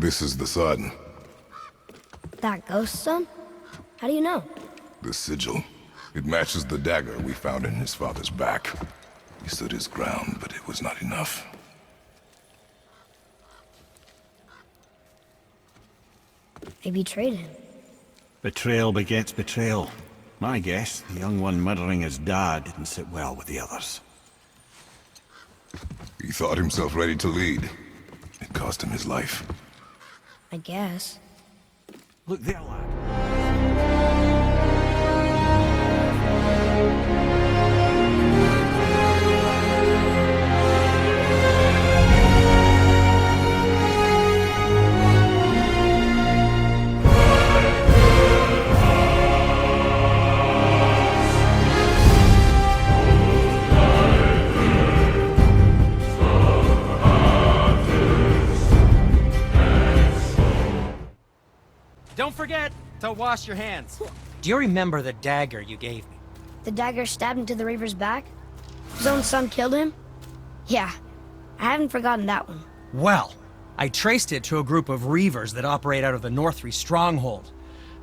This is the sun. That ghost son? How do you know? The sigil. It matches the dagger we found in his father's back. He stood his ground, but it was not enough. They betrayed him. Betrayal begets betrayal. My guess, the young one murdering his dad didn't sit well with the others. He thought himself ready to lead. It cost him his life. I guess. Look there, lad. Don't forget to wash your hands. Do you remember the dagger you gave me? The dagger stabbed into the Reaver's back? His own son killed him? Yeah, I haven't forgotten that one. Well, I traced it to a group of Reavers that operate out of the Northree stronghold.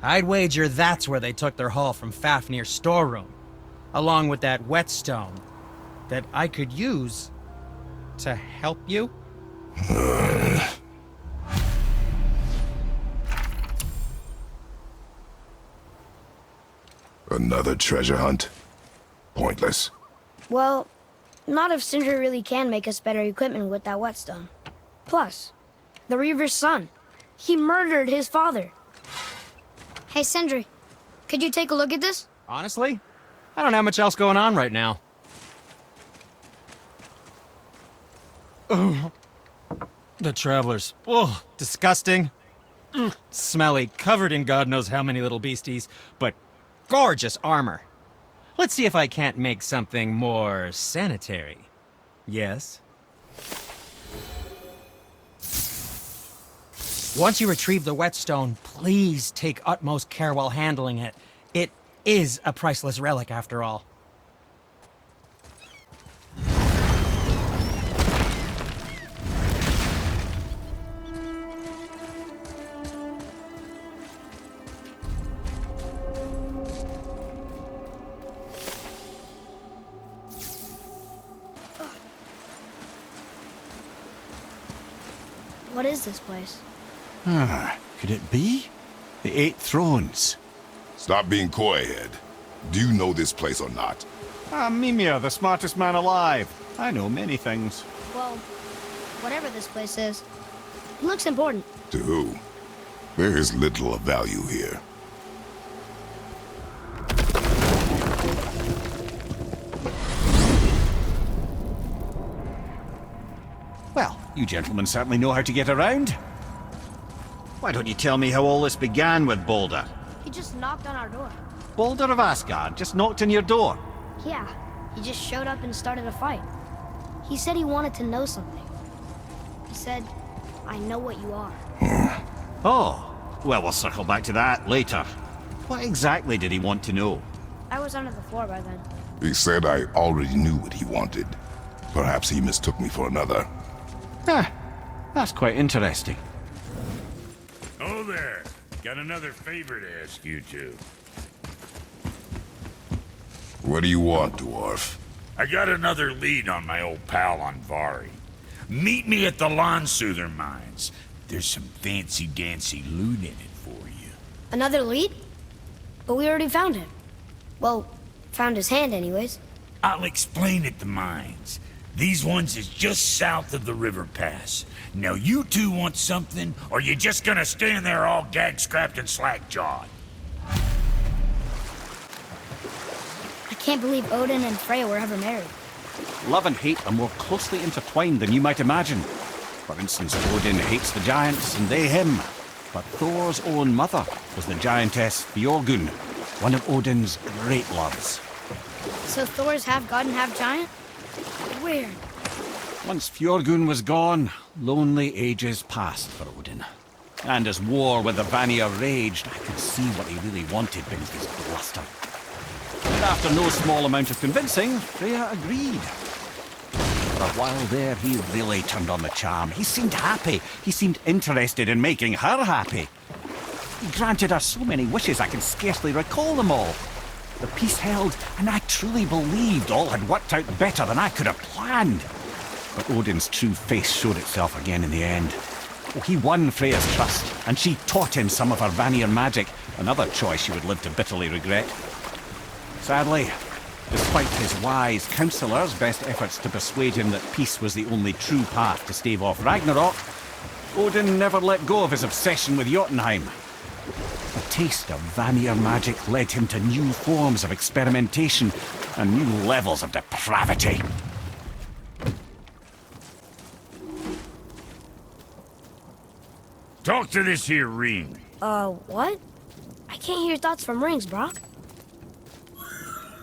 I'd wager that's where they took their haul from Fafnir's storeroom, along with that whetstone that I could use to help you. Another treasure hunt? Pointless. Well, not if Sindri really can make us better equipment with that whetstone. Plus, the Reaver's son. He murdered his father. Hey, Sindri, could you take a look at this? Honestly, I don't have much else going on right now. Oh, the travelers. Oh, disgusting. Smelly, covered in God knows how many little beasties, but gorgeous armor. Let's see if I can't make something more sanitary. Yes? Once you retrieve the whetstone, please take utmost care while handling it. It is a priceless relic, after all. What is this place? Could it be? The Eight Thrones. Stop being coy, Head. Do you know this place or not? Mimir, the smartest man alive. I know many things. Well, whatever this place is, it looks important. To who? There is little of value here. Well, you gentlemen certainly know how to get around. Why don't you tell me how all this began with Baldur? He just knocked on our door. Baldur of Asgard just knocked on your door. Yeah, he just showed up and started a fight. He said he wanted to know something. He said, I know what you are. Oh, well, we'll circle back to that later. What exactly did he want to know? I was under the floor by then. He said I already knew what he wanted. Perhaps he mistook me for another. That's quite interesting. Oh there. Got another favor to ask you two. What do you want, dwarf? I got another lead on my old pal on Vari. Meet me at the Lawnsoother mines. There's some fancy-dancy loot in it for you. Another lead? But we already found him. Well, found his hand anyways. I'll explain at the mines. These ones is just south of the river pass. Now you two want something, or you just gonna stand there all gag-scrapped and slack-jawed? I can't believe Odin and Freya were ever married. Love and hate are more closely intertwined than you might imagine. For instance, Odin hates the giants and they him. But Thor's own mother was the giantess Björgun, one of Odin's great loves. So Thor's half god and half giant? Weird. Once Fjörgun was gone, lonely ages passed for Odin. And as war with the Vanir raged, I could see what he really wanted beneath his bluster. And after no small amount of convincing, Freya agreed. For a while there, he really turned on the charm. He seemed happy. He seemed interested in making her happy. He granted her so many wishes I can scarcely recall them all. The peace held, and I truly believed all had worked out better than I could have planned. But Odin's true face showed itself again in the end. Oh, he won Freya's trust, and she taught him some of her Vanir magic, another choice she would live to bitterly regret. Sadly, despite his wise counsellors' best efforts to persuade him that peace was the only true path to stave off Ragnarok, Odin never let go of his obsession with Jotunheim. A taste of Vanir magic led him to new forms of experimentation and new levels of depravity. Talk to this here ring. What? I can't hear thoughts from rings, Brock.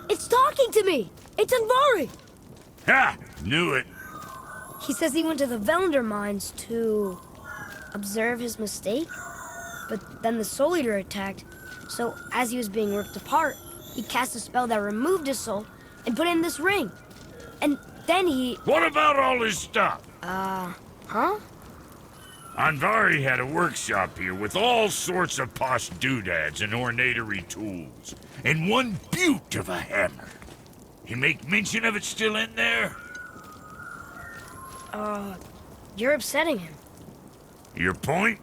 It's talking to me! It's Andvari! Ha! Knew it. He says he went to the Velander mines to observe his mistake, but then the Soul Eater attacked, so as he was being ripped apart, he cast a spell that removed his soul and put it in this ring. And then he... What about all his stuff? Huh? Andvari had a workshop here with all sorts of posh doodads and ornatery tools, and one beaut of a hammer. You make mention of it still in there? You're upsetting him. Your point?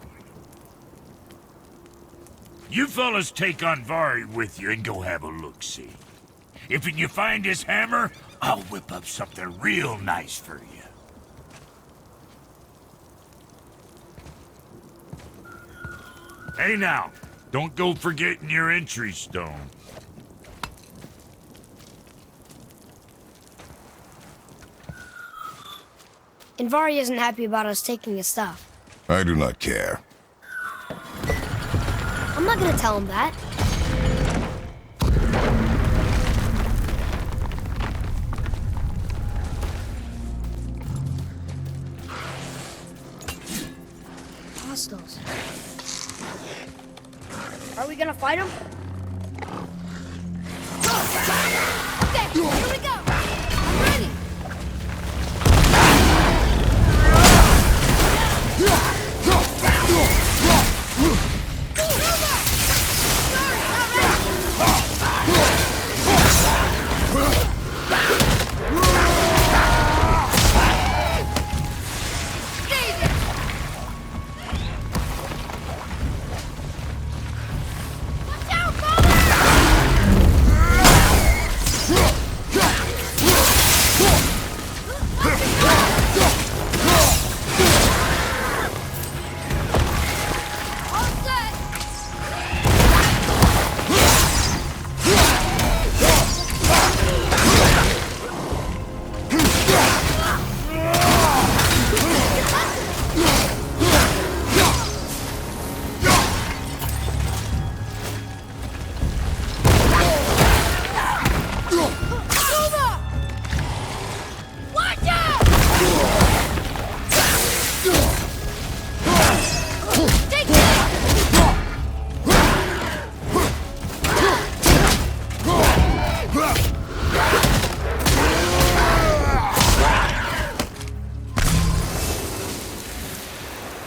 You fellas take Andvari with you and go have a look-see. If you find his hammer, I'll whip up something real nice for you. Hey now, don't go forgetting your entry stone. Andvari isn't happy about us taking his stuff. I do not care. I'm not gonna tell him that. Hostiles. Are we gonna fight him? Okay, here we go! I'm ready!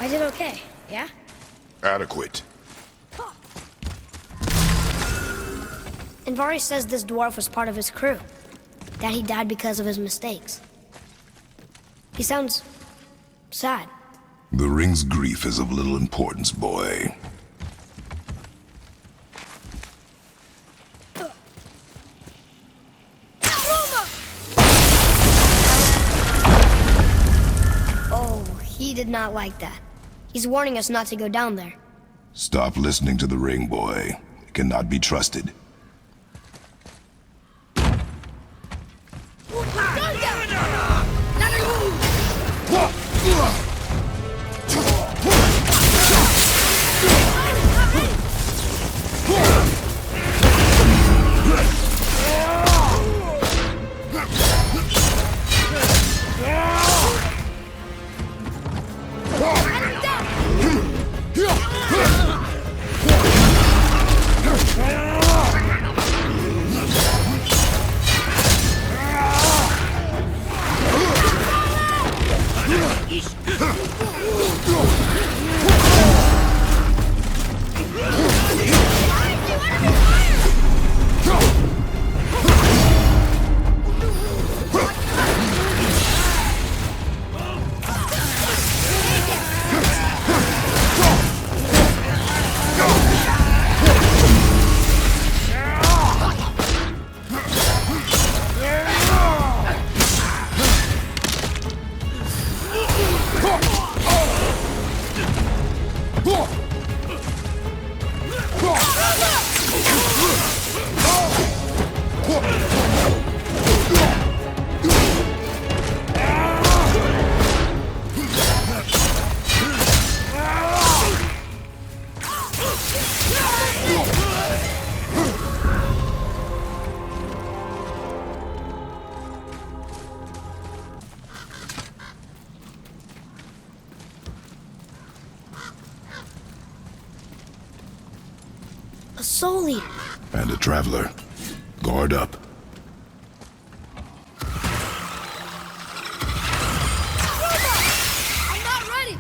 I did okay, yeah? Adequate. Andvari says this dwarf was part of his crew. That he died because of his mistakes. He sounds sad. The ring's grief is of little importance, boy. Oh, he did not like that. He's warning us not to go down there. Stop listening to the ring, boy. It cannot be trusted. Soul Eater. And a traveler. Guard up. I'm not ready!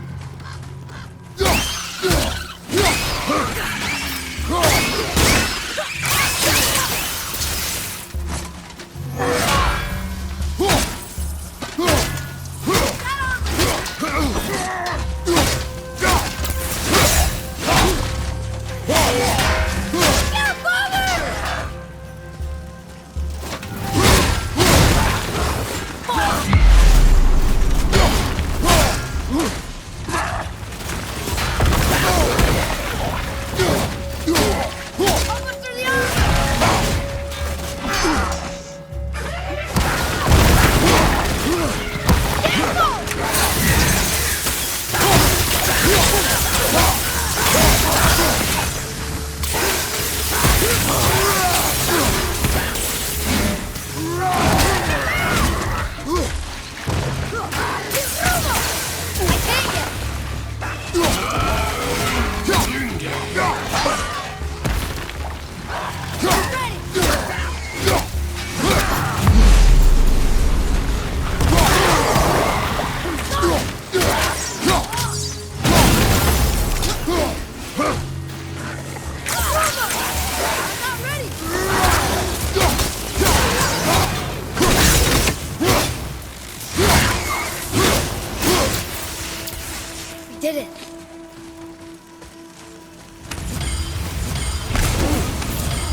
Did it.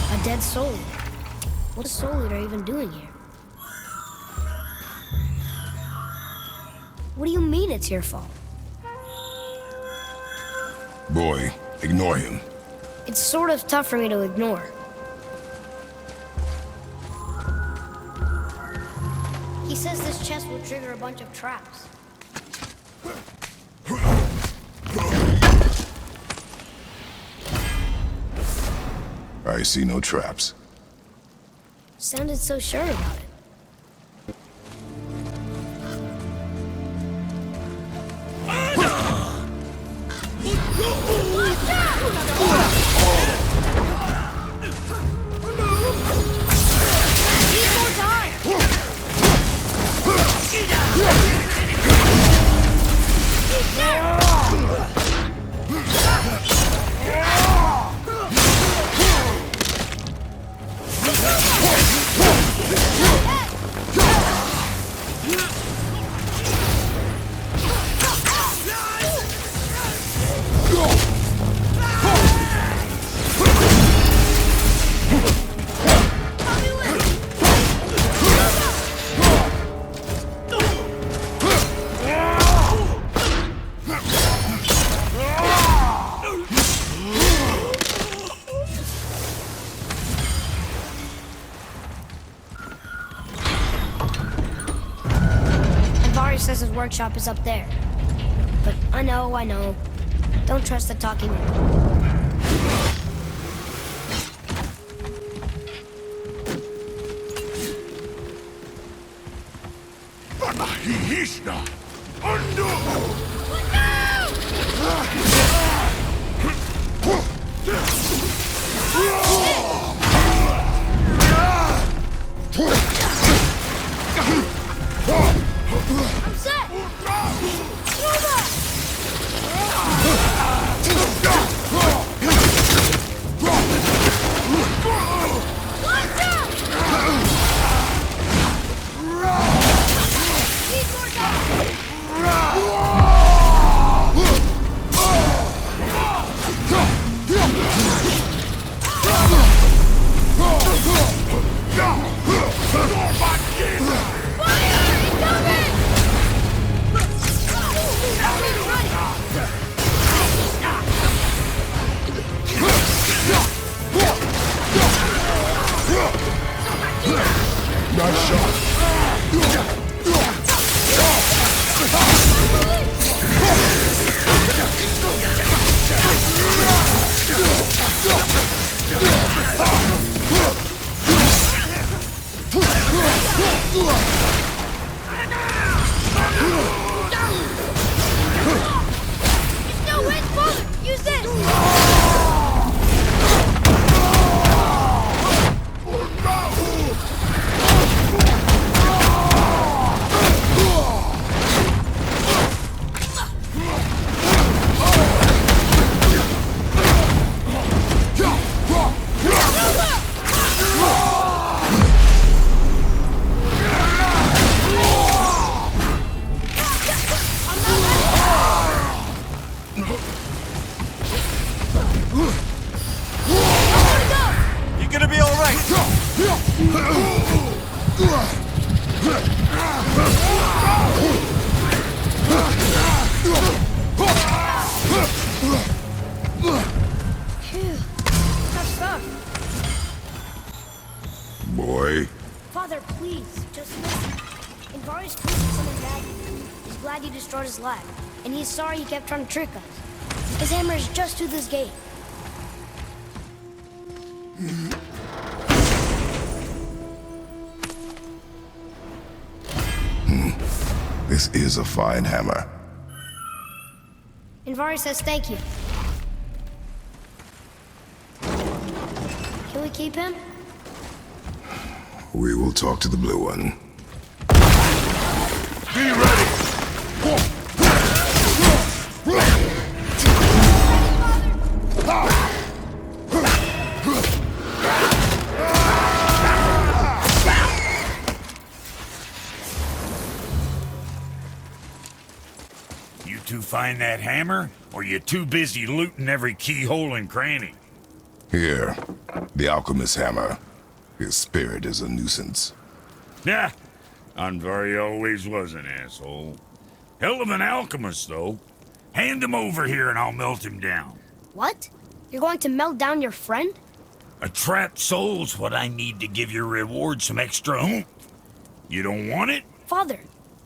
A dead soul eater. What's a soul eater even doing here? What do you mean it's your fault? Boy, ignore him. It's sort of tough for me to ignore. He says this chest will trigger a bunch of traps. I see no traps. Sounded so sure about it. Says his workshop is up there. But I know. Don't trust the talking man. Sorry's proving something bad. He's glad you destroyed his lab, and he's sorry he kept trying to trick us. His hammer is just to this gate. This is a fine hammer. Invari says thank you. Can we keep him? We will talk to the blue one. Be ready! You two find that hammer, or you too busy looting every keyhole and cranny? Here, the alchemist's hammer. His spirit is a nuisance. Yeah, Anvari always was an asshole. Hell of an alchemist, though. Hand him over here and I'll melt him down. What? You're going to melt down your friend? A trapped soul's what I need to give your reward some extra oomph. You don't want it? Father,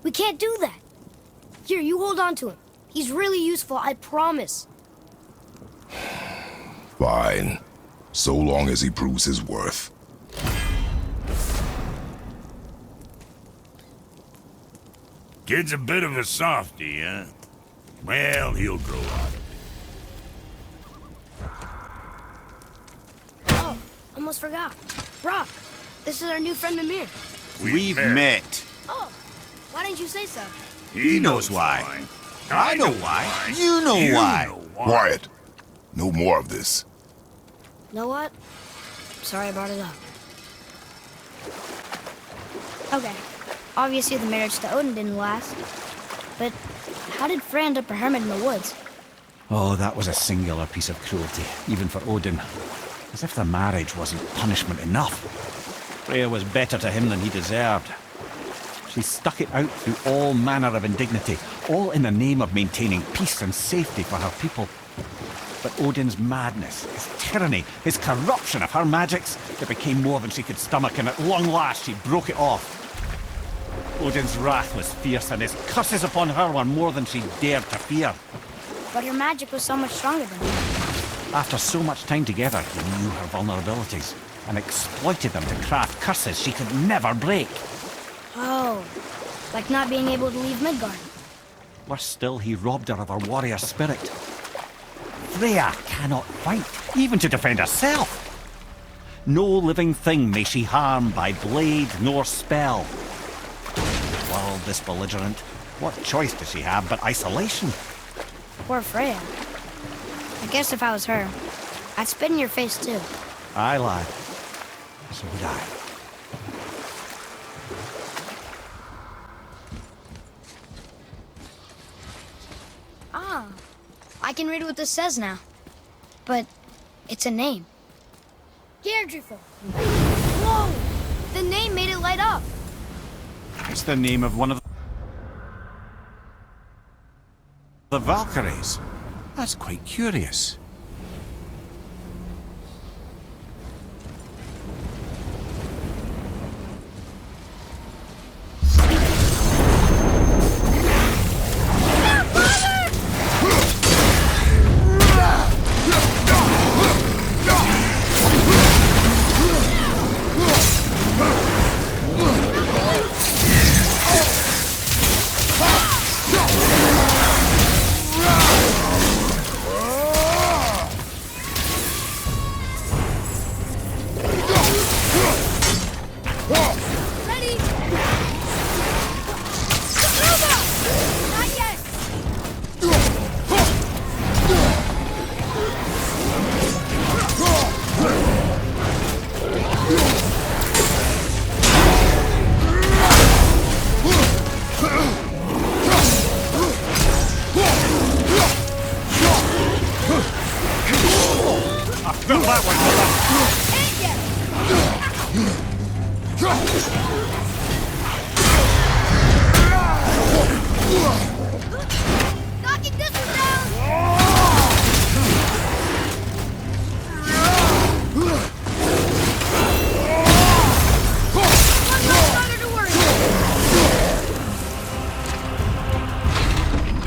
we can't do that. Here, you hold on to him. He's really useful, I promise. Fine. So long as he proves his worth. Kid's a bit of a softy, huh? Well, he'll grow out of it. Oh, almost forgot. Rock, this is our new friend Mimir. We've met. Oh, why didn't you say so? He knows why. I know why. You know You why. know why. Quiet. No more of this. Know what? Sorry I brought it up. Okay, obviously the marriage to Odin didn't last. But how did Frey end up a hermit in the woods? Oh, that was a singular piece of cruelty, even for Odin. As if the marriage wasn't punishment enough. Freya was better to him than he deserved. She stuck it out through all manner of indignity, all in the name of maintaining peace and safety for her people. But Odin's madness, his tyranny, his corruption of her magics, it became more than she could stomach, and at long last she broke it off. Odin's wrath was fierce, and his curses upon her were more than she dared to fear. But her magic was so much stronger than him. After so much time together, he knew her vulnerabilities and exploited them to craft curses she could never break. Oh, like not being able to leave Midgard. Worse still, he robbed her of her warrior spirit. Freya cannot fight, even to defend herself. No living thing may she harm by blade nor spell. World this belligerent, what choice does she have but isolation? Poor Freya. I guess if I was her, I'd spit in your face too. Aye, lad. So would I. Ah, I can read what this says now. But it's a name. Deirdreful. Whoa! The name made it light up. It's the name of one of the Valkyries. That's quite curious.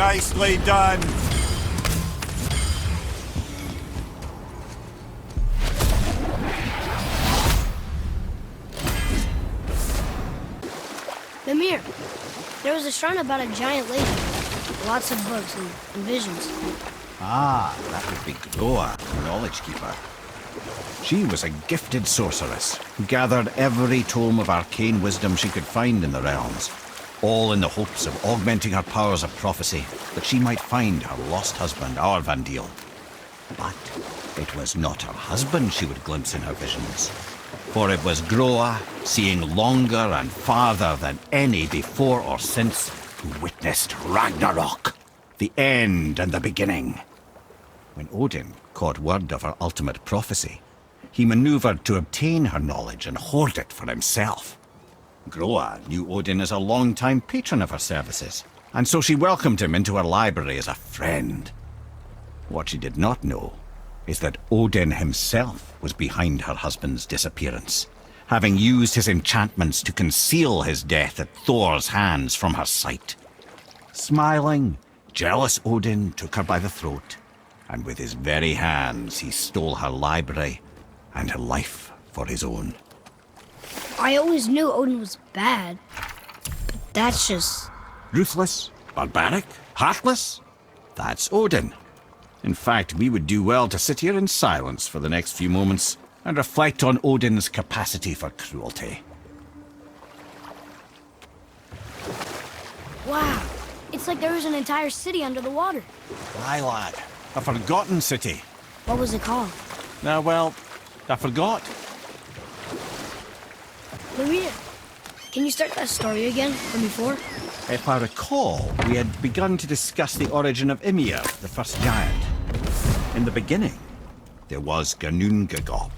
Nicely done. Mimir, there was a shrine about a giant lady. Lots of books and visions. Ah, that would be Groa, the Knowledge Keeper. She was a gifted sorceress who gathered every tome of arcane wisdom she could find in the realms, all in the hopes of augmenting her powers of prophecy, that she might find her lost husband, Arvandil. But it was not her husband she would glimpse in her visions, for it was Groa, seeing longer and farther than any before or since, who witnessed Ragnarok, the end and the beginning. When Odin caught word of her ultimate prophecy, he maneuvered to obtain her knowledge and hoard it for himself. Groa knew Odin as a long-time patron of her services, and so she welcomed him into her library as a friend. What she did not know is that Odin himself was behind her husband's disappearance, having used his enchantments to conceal his death at Thor's hands from her sight. Smiling, jealous Odin took her by the throat, and with his very hands he stole her library and her life for his own. I always knew Odin was bad, but that's just... Ruthless, barbaric, heartless? That's Odin. In fact, we would do well to sit here in silence for the next few moments and reflect on Odin's capacity for cruelty. Wow, it's like there was an entire city under the water. Aye, lad. A forgotten city. What was it called? Well, I forgot. Mimir, can you start that story again from before? If I recall, we had begun to discuss the origin of Ymir, the first giant. In the beginning, there was Ginnungagap,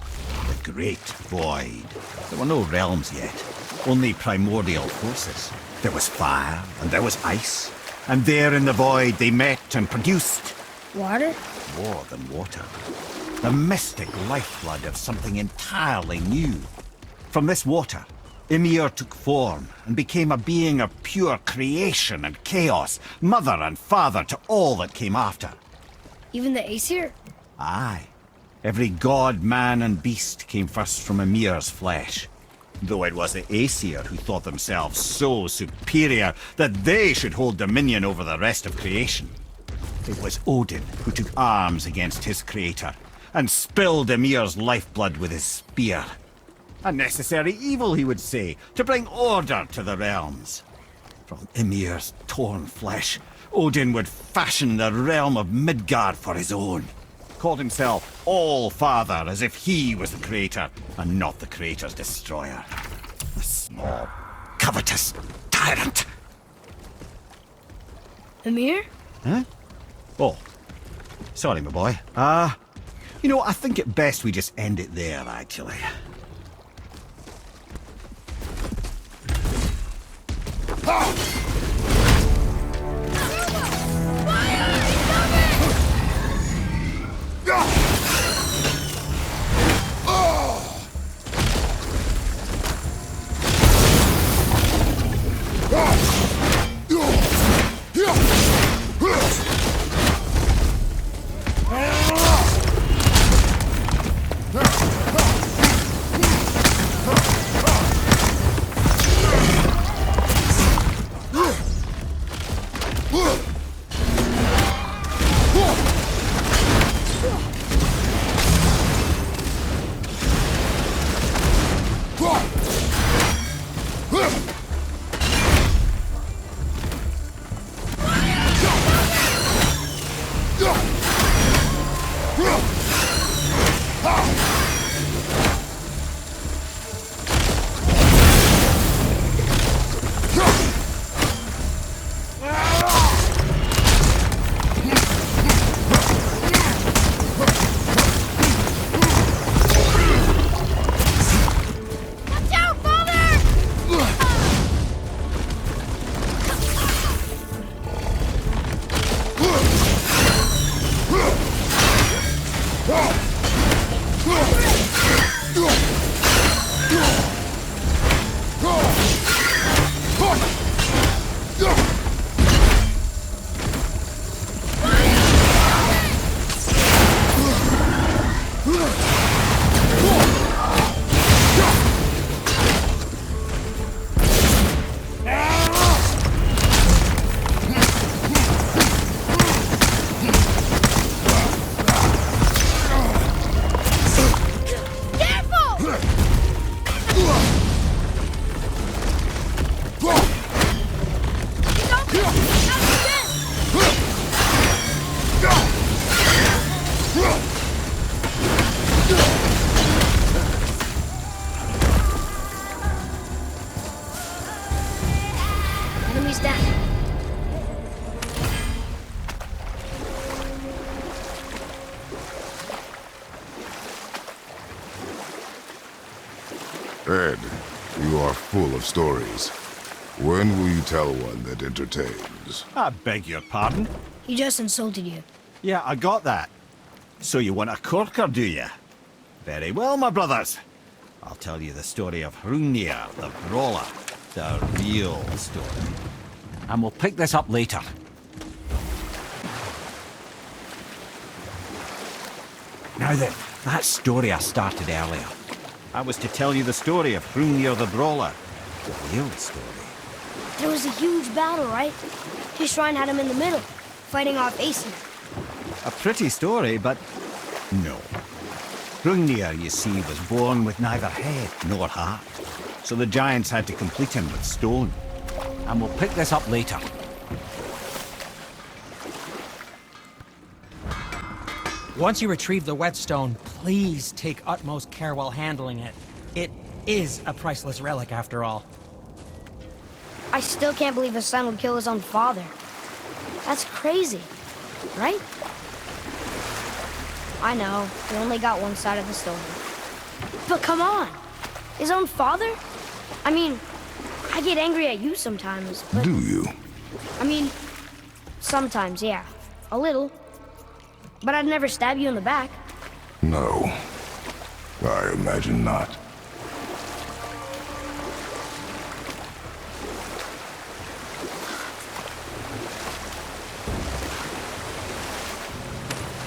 the Great Void. There were no realms yet, only primordial forces. There was fire, and there was ice, and there in the void they met and produced... Water? more than water. The mystic lifeblood of something entirely new. From this water, Ymir took form and became a being of pure creation and chaos, mother and father to all that came after. Even the Aesir? Aye. Every god, man, and beast came first from Ymir's flesh. Though it was the Aesir who thought themselves so superior that they should hold dominion over the rest of creation. It was Odin who took arms against his creator and spilled Ymir's lifeblood with his spear. A necessary evil, he would say, to bring order to the realms. From Ymir's torn flesh, Odin would fashion the realm of Midgard for his own. Called himself All-Father, as if he was the creator and not the creator's destroyer. A small, covetous tyrant. Mimir? Huh? Oh, sorry, my boy. I think it best we just end it there, actually. down. Ed, you are full of stories. When will you tell one that entertains? I beg your pardon? He just insulted you. Yeah, I got that. So you want a corker, do you? Very well, my brothers. I'll tell you the story of Hrungnir, the brawler. The real story. And we'll pick this up later. Now then, that story I started earlier. I was to tell you the story of Hrungnir the brawler. The real story. There was a huge battle, right? His shrine had him in the middle, fighting off Aesir. A pretty story, but no. Hrungnir, you see, was born with neither head nor heart. So the giants had to complete him with stone. And we'll pick this up later. Once you retrieve the whetstone, please take utmost care while handling it. It is a priceless relic, after all. I still can't believe his son would kill his own father. That's crazy, right? I know, we only got one side of the story. But come on! His own father? I mean, I get angry at you sometimes, but... Do you? I mean, sometimes, yeah. A little. But I'd never stab you in the back. No. I imagine not.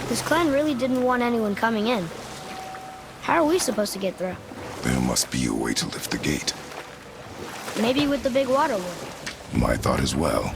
This clan really didn't want anyone coming in. How are we supposed to get through? There must be a way to lift the gate. Maybe with the big water wheel. My thought as well.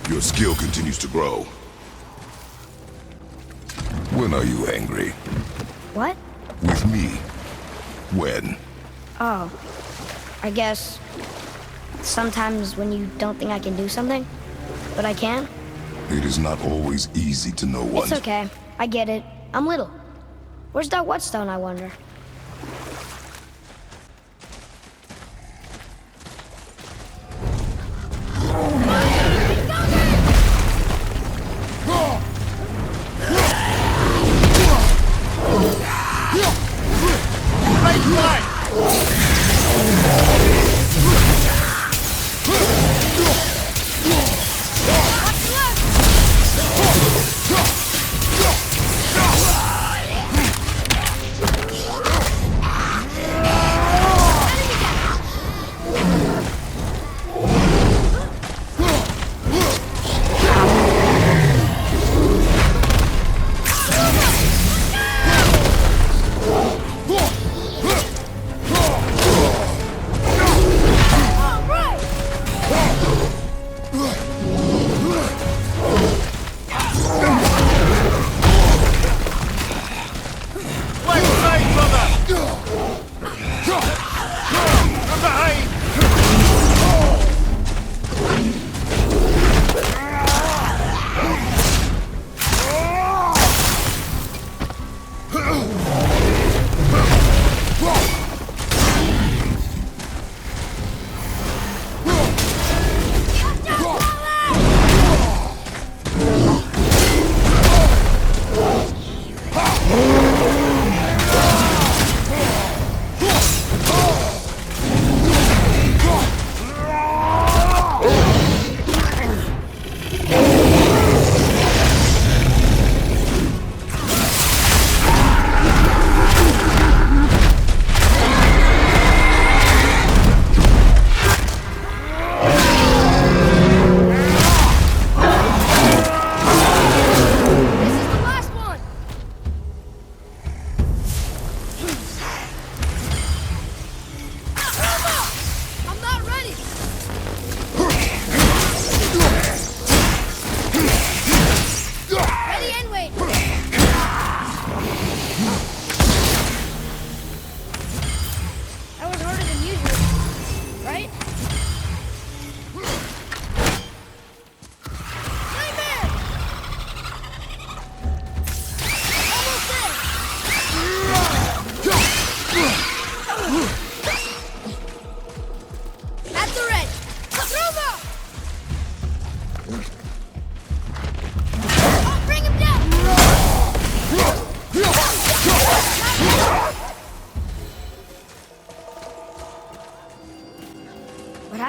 Your skill continues to grow. When are you angry? What? With me. When? Oh. I guess... sometimes when you don't think I can do something, but I can. It is not always easy to know what... It's okay. I get it. I'm little. Where's that whetstone, I wonder?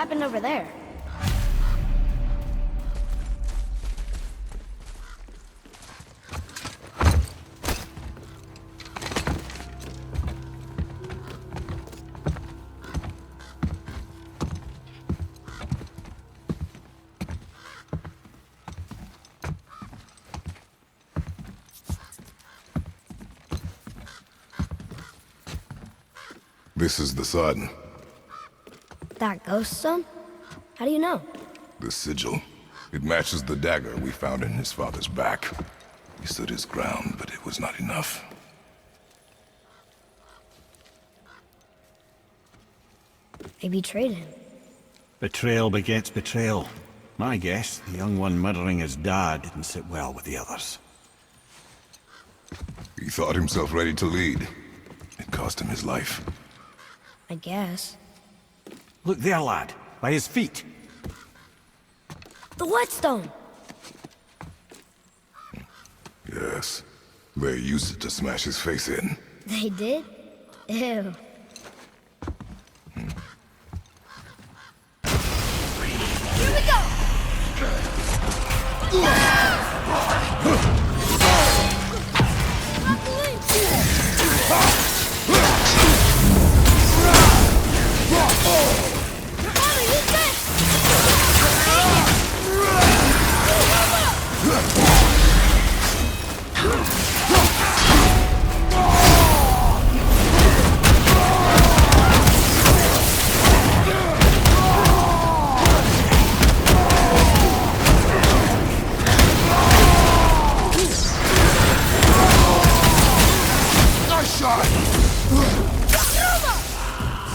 happened over there? This is the sun. That ghost stone? How do you know? The sigil. It matches the dagger we found in his father's back. He stood his ground, but it was not enough. They betrayed him. Betrayal begets betrayal. My guess, the young one murdering his dad didn't sit well with the others. He thought himself ready to lead. It cost him his life. I guess. Look there, lad. By his feet. The whetstone! Yes. They used it to smash his face in. They did? Ew. Here we go!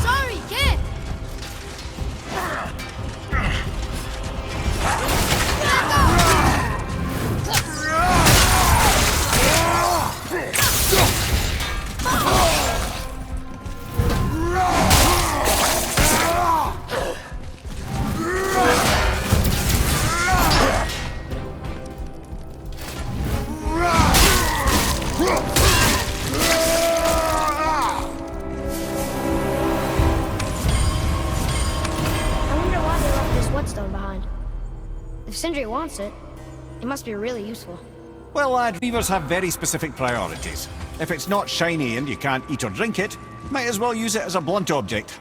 Sorry, kid! If Sindri wants it, it must be really useful. Well, lad, reavers have very specific priorities. If it's not shiny and you can't eat or drink it, might as well use it as a blunt object.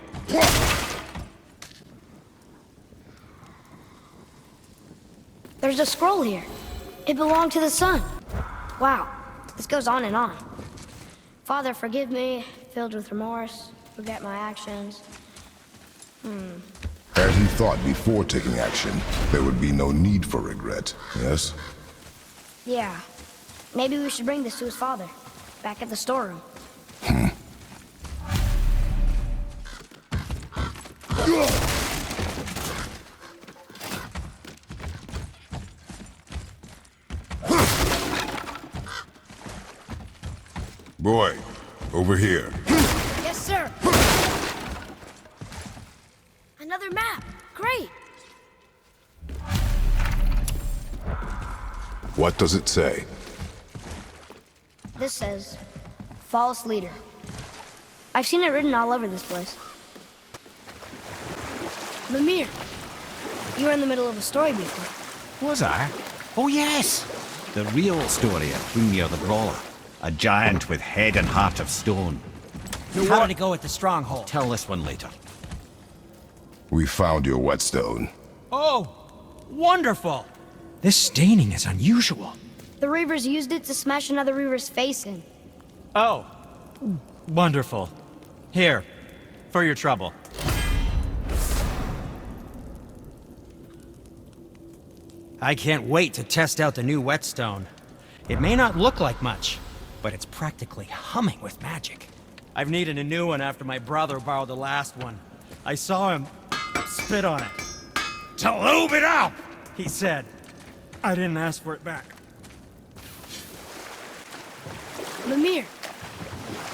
There's a scroll here. It belonged to the sun. Wow, this goes on and on. Father, forgive me, filled with remorse, forget my actions. Had he thought before taking action, there would be no need for regret, yes? Yeah. Maybe we should bring this to his father, back at the storeroom. Boy, over here. Yes, sir. Another map. Great. What does it say? This says, false leader. I've seen it written all over this place. Mimir, you were in the middle of a story before. Was I? Oh yes! The real story of Hrungnir the Brawler. A giant with head and heart of stone. How did it go at the stronghold? Tell this one later. We found your whetstone. Oh, wonderful! This staining is unusual. The Reavers used it to smash another Reaver's face in. Oh, wonderful. Here, for your trouble. I can't wait to test out the new whetstone. It may not look like much, but it's practically humming with magic. I've needed a new one after my brother borrowed the last one. I saw him spit on it. To lube it up! He said, I didn't ask for it back. Mimir,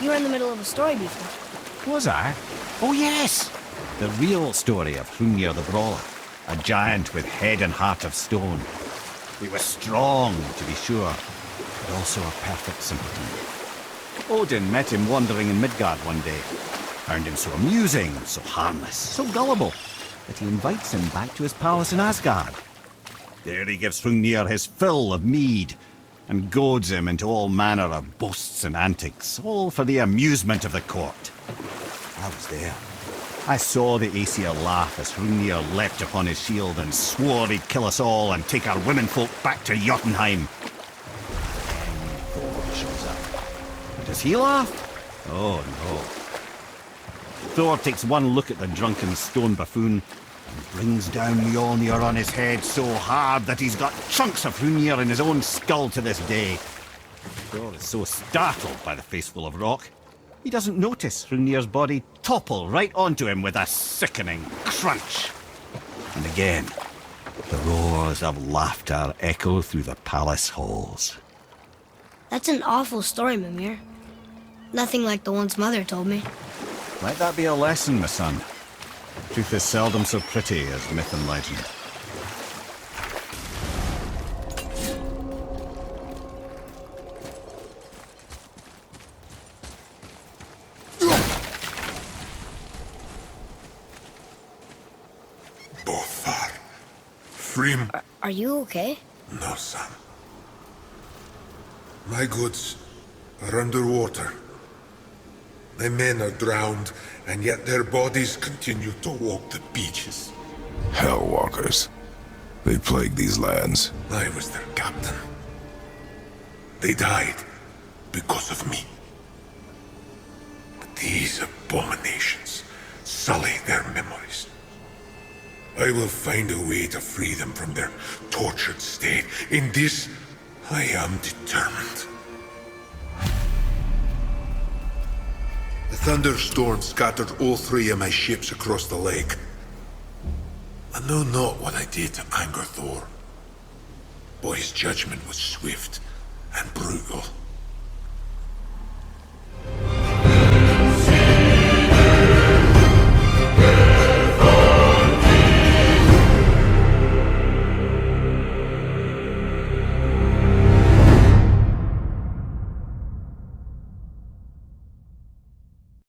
you were in the middle of a story before. Was I? Oh yes! The real story of Hrungnir the Brawler. A giant with head and heart of stone. He was strong, to be sure, but also a perfect simpleton. Odin met him wandering in Midgard one day. Found him so amusing, so harmless, so gullible. that he invites him back to his palace in Asgard. There he gives Hrungnir his fill of mead, and goads him into all manner of boasts and antics, all for the amusement of the court. I was there. I saw the Aesir laugh as Hrungnir leapt upon his shield and swore he'd kill us all and take our womenfolk back to Jotunheim. Then Thor shows up. Does he laugh? Oh no. Thor takes one look at the drunken stone buffoon and brings down Mjolnir on his head so hard that he's got chunks of Hrungnir in his own skull to this day. Thor is so startled by the face full of rock, he doesn't notice Hrungnir's body topple right onto him with a sickening crunch. And again, the roars of laughter echo through the palace halls. That's an awful story, Mimir. Nothing like the ones Mother told me. Let that be a lesson, my son. Truth is seldom so pretty as myth and legend. Both are. Free. Are you okay? No, son. My goods are underwater. My men are drowned, and yet their bodies continue to walk the beaches. Hellwalkers. They plague these lands. I was their captain. They died because of me. But these abominations sully their memories. I will find a way to free them from their tortured state. In this, I am determined. The thunderstorm scattered all 3 of my ships across the lake. I know not what I did to anger Thor, but his judgment was swift and brutal.